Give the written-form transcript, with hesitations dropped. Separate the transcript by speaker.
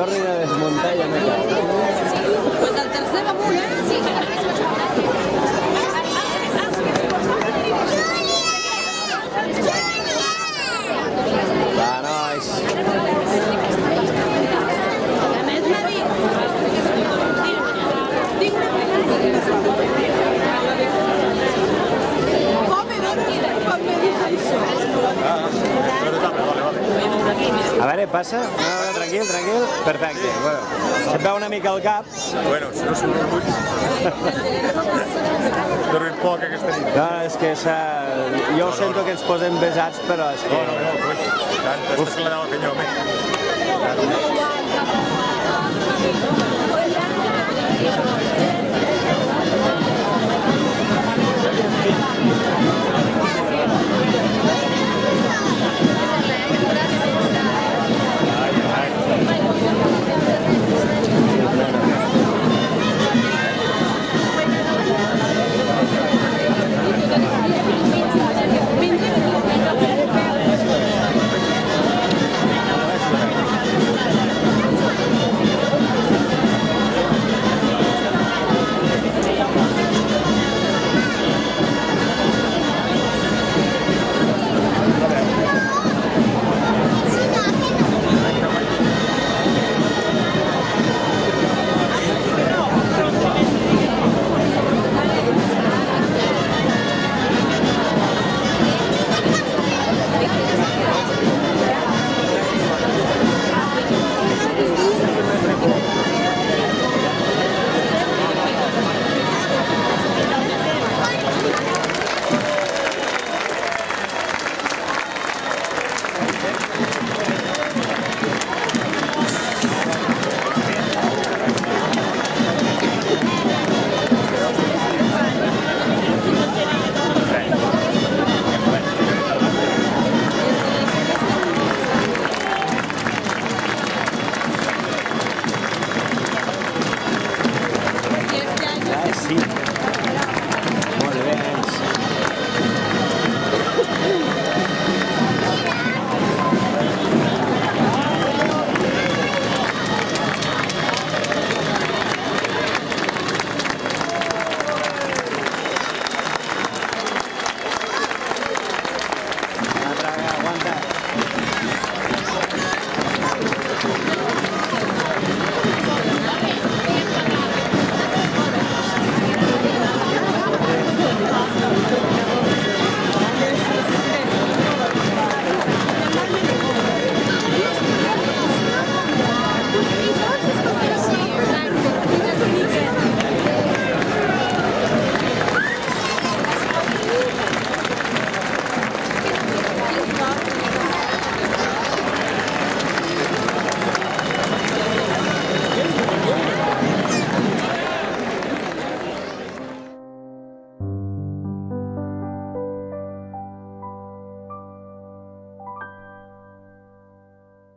Speaker 1: tornin a desmuntar i ja no cal.
Speaker 2: Pues el tercer va amunt, eh? Sí.
Speaker 1: Va, nois.
Speaker 2: A més m'ha dit... Com me dius això?
Speaker 1: A veure, passa? No, tranquil, tranquil. Perfecte. Bueno, se't veu una mica al cap.
Speaker 3: Bueno, si no surt un ull... Dormim poc aquesta nit.
Speaker 1: No, és que jo sento que ens posem besats, però és que...
Speaker 3: No, pues, tant, estàs que la dama penyó, home.